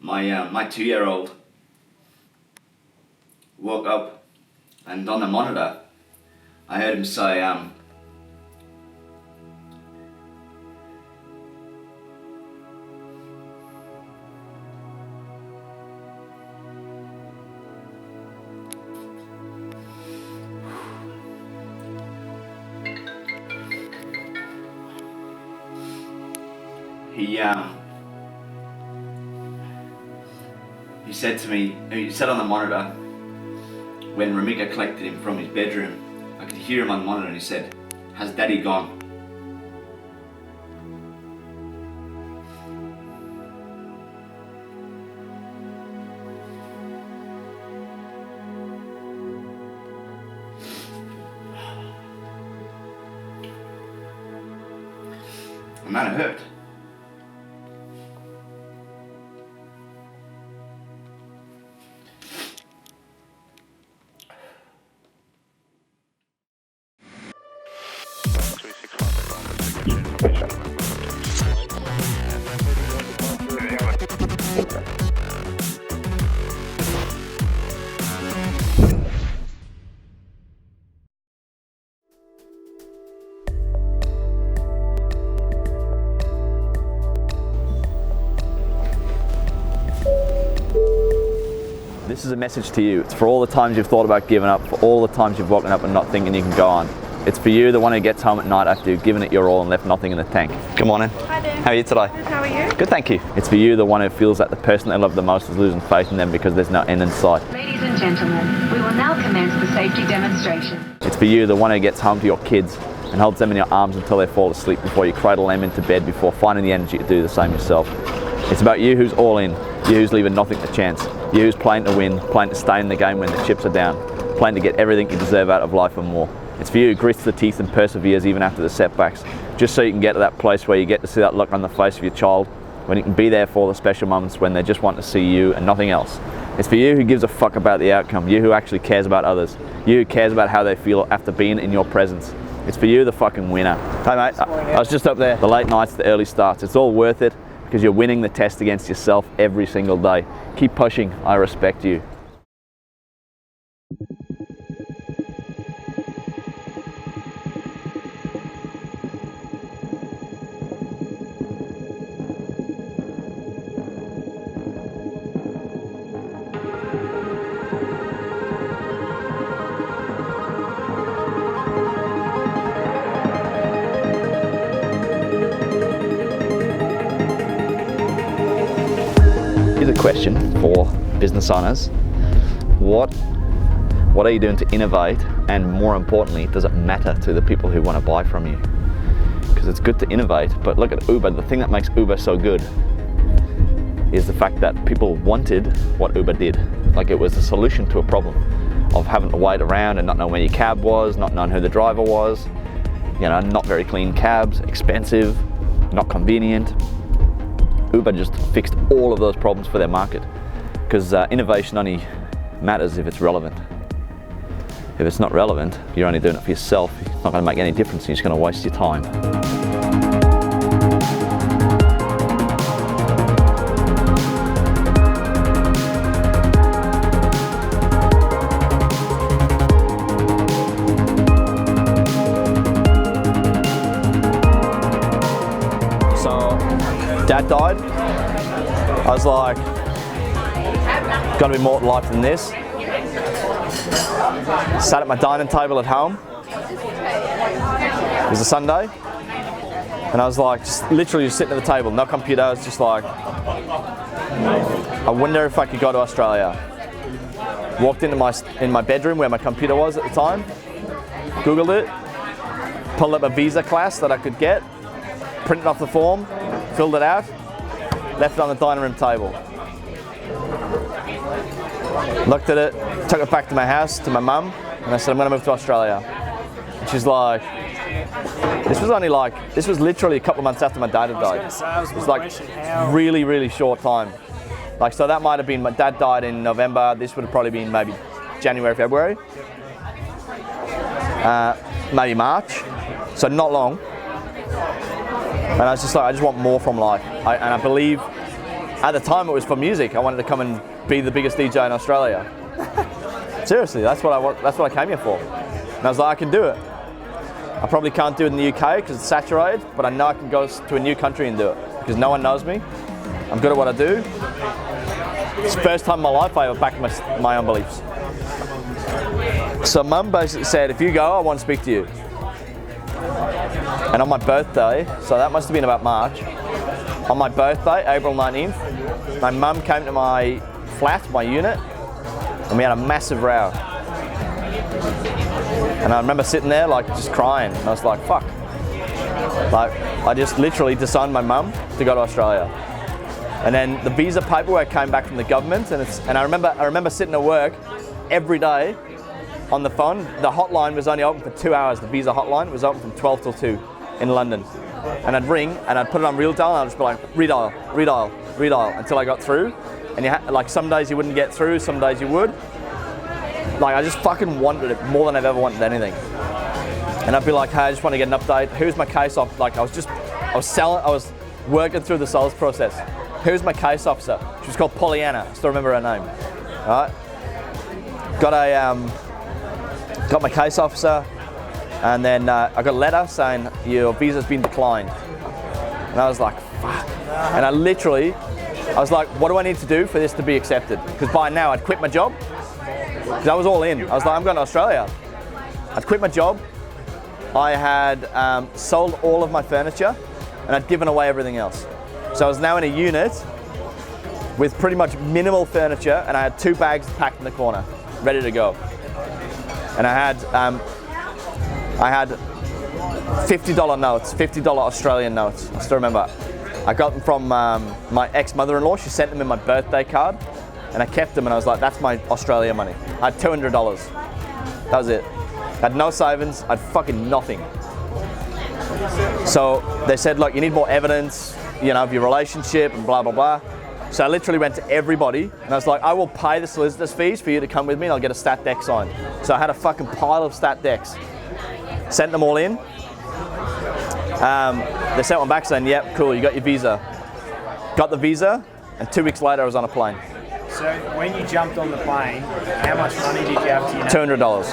My 2-year-old woke up and on the monitor I heard him say he said to me, he said on the monitor, when Ramika collected him from his bedroom, I could hear him on the monitor and he said, "Has Daddy gone?" And that hurt. This is a message to you. It's for all the times you've thought about giving up, for all the times you've woken up and not thinking you can go on. It's for you, the one who gets home at night after you've given it your all and left nothing in the tank. Good morning. Hi there. How are you today? Good, how are you? Good, thank you. It's for you, the one who feels that the person they love the most is losing faith in them because there's no end in sight. Ladies and gentlemen, we will now commence the safety demonstration. It's for you, the one who gets home to your kids and holds them in your arms until they fall asleep before you cradle them into bed before finding the energy to do the same yourself. It's about you who's all in, you who's leaving nothing to chance, you who's playing to win, playing to stay in the game when the chips are down, playing to get everything you deserve out of life and more. It's for you who grits the teeth and perseveres even after the setbacks, just so you can get to that place where you get to see that look on the face of your child, when you can be there for the special moments when they just want to see you and nothing else. It's for you who gives a fuck about the outcome, you who actually cares about others, you who cares about how they feel after being in your presence. It's for you, the fucking winner. Hey mate, I was just up there. The late nights, the early starts, it's all worth it because you're winning the test against yourself every single day. Keep pushing, I respect you. Here's a question for business owners. What are you doing to innovate, and more importantly, does it matter to the people who want to buy from you? Because it's good to innovate, but look at Uber. The thing that makes Uber so good is the fact that people wanted what Uber did. Like, it was a solution to a problem of having to wait around and not knowing where your cab was, not knowing who the driver was, you know, not very clean cabs, expensive, not convenient. Uber just fixed all of those problems for their market, because innovation only matters if it's relevant. If it's not relevant, you're only doing it for yourself. It's not going to make any difference. You're just going to waste your time. Dad died. I was like, gotta be more to life than this. Sat at my dining table at home. It was a Sunday. And I was like, just literally just sitting at the table, no computer. I was just like, I wonder if I could go to Australia. Walked into my bedroom where my computer was at the time, Googled it, pulled up a visa class that I could get, printed off the form, filled it out, left it on the dining room table. Looked at it, took it back to my house, to my mum, and I said, I'm going to move to Australia. And she's like, this was literally a couple of months after my dad had died. It was like really, really short time. Like, so that might have been, my dad died in November, this would have probably been maybe January, February, maybe March, so not long. And I was just like, I just want more from life. And I believe At the time, it was for music. I wanted to come and be the biggest DJ in Australia. Seriously, that's what I came here for. And I was like, I can do it. I probably can't do it in the UK because it's saturated, but I know I can go to a new country and do it because no one knows me. I'm good at what I do. It's the first time in my life I ever backed my own beliefs. So Mum basically said, if you go, I want to speak to you. And on my birthday, so that must have been about March, on my birthday, April 19th, my mum came to my flat, my unit, and we had a massive row. And I remember sitting there like just crying, and I was like, fuck. Like, I just literally disowned my mum to go to Australia. And then the visa paperwork came back from the government, and I remember sitting at work every day on the phone. The hotline was only open for 2 hours. The visa hotline was open from 12 till 2 in London. And I'd ring and I'd put it on real dial and I'd just be like, redial, redial, redial until I got through. And like some days you wouldn't get through, some days you would. Like I just fucking wanted it more than I've ever wanted anything. And I'd be like, hey, I just want to get an update. Who's my case officer? Like I was working through the sales process. Who's my case officer? She was called Pollyanna. I still remember her name. All right. Got my case officer, and then I got a letter saying your visa's been declined. And I was like, fuck. And I was like, what do I need to do for this to be accepted? Because by now I'd quit my job. Because I was all in. I was like, I'm going to Australia. I'd quit my job. I had sold all of my furniture, and I'd given away everything else. So I was now in a unit with pretty much minimal furniture, and I had 2 bags packed in the corner, ready to go. And I had $50 notes, $50 Australian notes. I still remember. I got them from my ex-mother-in-law. She sent them in my birthday card, and I kept them. And I was like, "That's my Australia money." I had $200. That was it. I had no savings. I had fucking nothing. So they said, "Look, you need more evidence, you know, of your relationship and blah blah blah." So I literally went to everybody and I was like, I will pay the solicitor's fees for you to come with me and I'll get a stat deck signed. So I had a fucking pile of stat decks. Sent them all in. They sent one back saying, yep, cool, you got your visa. Got the visa, and 2 weeks later I was on a plane. So when you jumped on the plane, how much money did you have to your name? $200.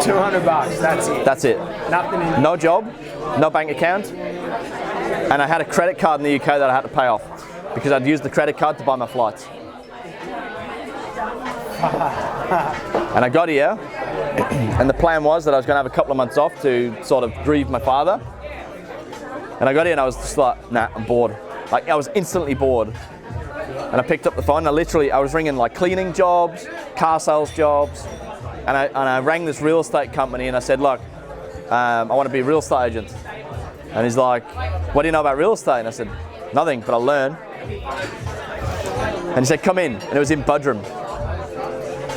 $200, that's it? That's it. Nothing in... No job, no bank account. And I had a credit card in the UK that I had to pay off because I'd used the credit card to buy my flights. And I got here, and the plan was that I was going to have a couple of months off to sort of grieve my father. And I got here and I was just like, nah, I'm bored. Like I was instantly bored. And I picked up the phone and I was ringing like cleaning jobs, car sales jobs. And I rang this real estate company and I said, look, I want to be a real estate agent. And he's like, what do you know about real estate? And I said, nothing, but I'll learn. And he said, come in. And it was in Budrum.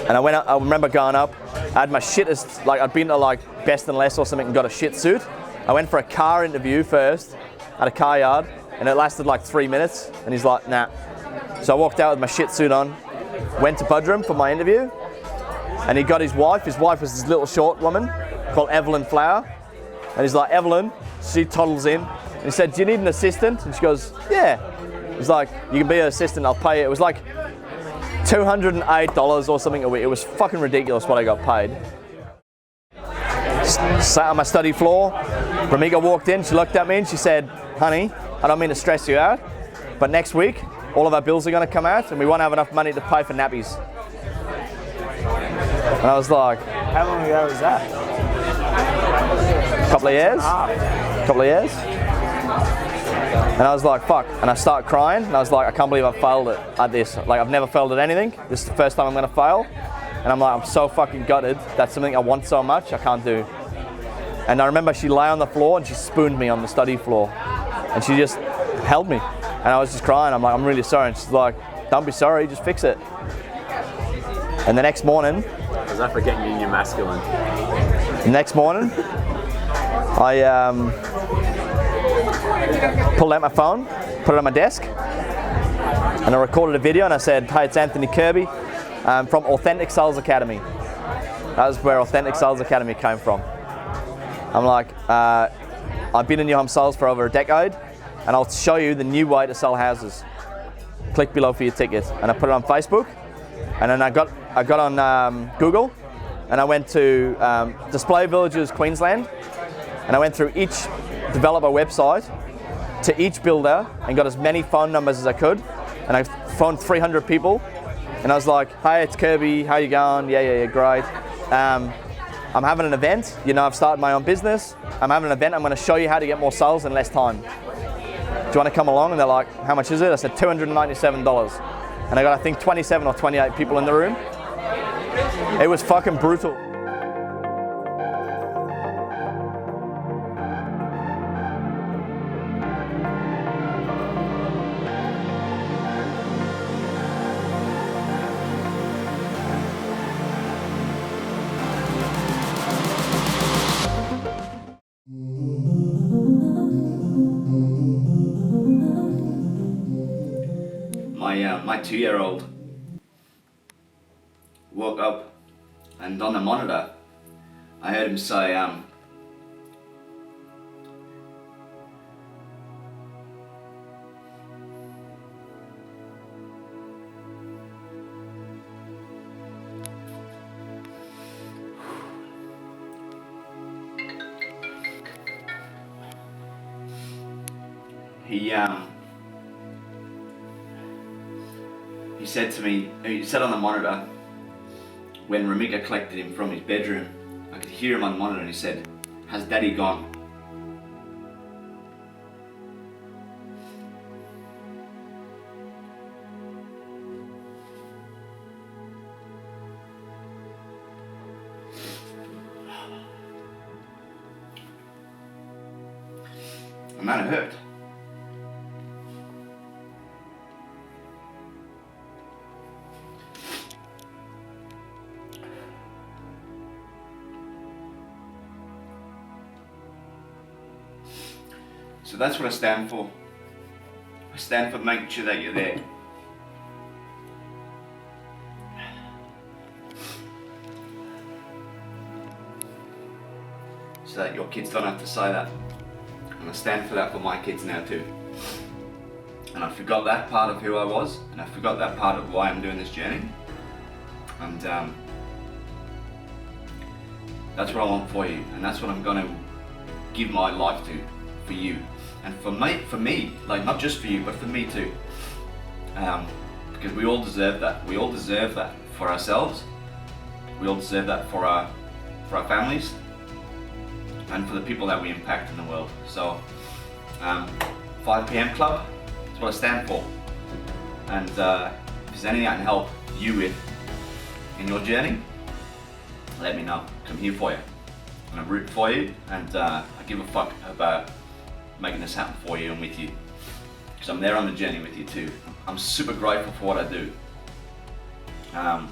And I remember going up, I had my shittest, like I'd been to like Best and Less or something and got a shit suit. I went for a car interview first at a car yard and it lasted like 3 minutes. And he's like, nah. So I walked out with my shit suit on, went to Budrum for my interview. And he got his wife. His wife was this little short woman called Evelyn Flower. And he's like, Evelyn, she toddles in. And he said, do you need an assistant? And she goes, yeah. He's like, you can be an assistant, I'll pay you. It was like $208 or something a week. It was fucking ridiculous what I got paid. Sat on my study floor. Ramika walked in, she looked at me and she said, honey, I don't mean to stress you out, but next week, all of our bills are gonna come out and we won't have enough money to pay for nappies. And I was like, how long ago was that? Couple of years. And I was like, fuck. And I started crying and I was like, I can't believe I failed at this. Like I've never failed at anything. This is the first time I'm gonna fail. And I'm like, I'm so fucking gutted. That's something I want so much, I can't do. And I remember she lay on the floor and she spooned me on the study floor. And she just held me. And I was just crying. I'm like, I'm really sorry. And she's like, don't be sorry, just fix it. And the next morning, was that for getting you in your masculine? The next morning, I pulled out my phone, put it on my desk, and I recorded a video and I said, hey, it's Anthony Kirby from Authentic Sales Academy. That was where Authentic Sales Academy came from. I'm like, I've been in new home sales for over a decade. and I'll show you the new way to sell houses. Click below for your ticket. And I put it on Facebook, and then I got on Google, and I went to Display Villages Queensland, and I went through each developer website to each builder and got as many phone numbers as I could, and I phoned 300 people, and I was like, hey, it's Kirby, how you going? Yeah, great. I'm having an event, you know, I've started my own business. I'm having an event, I'm gonna show you how to get more sales in less time. Do you wanna come along? And they're like, how much is it? I said, $297. And I got, I think, 27 or 28 people in the room. It was fucking brutal. My 2-year-old woke up, and on the monitor I heard him say, he said to me, he said on the monitor, when Ramika collected him from his bedroom, I could hear him on the monitor, and he said, has Daddy gone? And that hurt. So that's what I stand for. I stand for making sure that you're there. So that your kids don't have to say that. And I stand for that for my kids now too. And I forgot that part of who I was, and I forgot that part of why I'm doing this journey. And that's what I want for you, and that's what I'm going to give my life to, for you. And for me, like not just for you, but for me too. Because we all deserve that. We all deserve that for ourselves. We all deserve that for our families, and for the people that we impact in the world. So, 5 p.m. Club, that's what I stand for. And if there's anything I can help you with in your journey, let me know. I'm here for you. And I'm rooting for you, and I give a fuck about making this happen for you and with you. Because I'm there on the journey with you too. I'm super grateful for what I do. But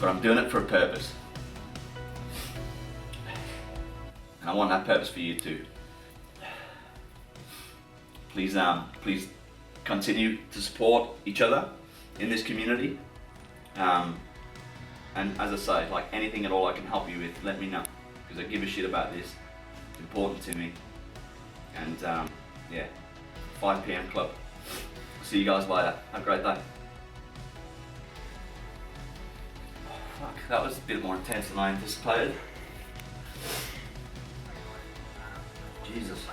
I'm doing it for a purpose. And I want that purpose for you too. Please continue to support each other in this community. And as I say, like anything at all I can help you with, let me know. Because I give a shit about this. It's important to me. And yeah, 5 p.m. Club. See you guys later. Have a great day. Oh, fuck, that was a bit more intense than I anticipated. Jesus.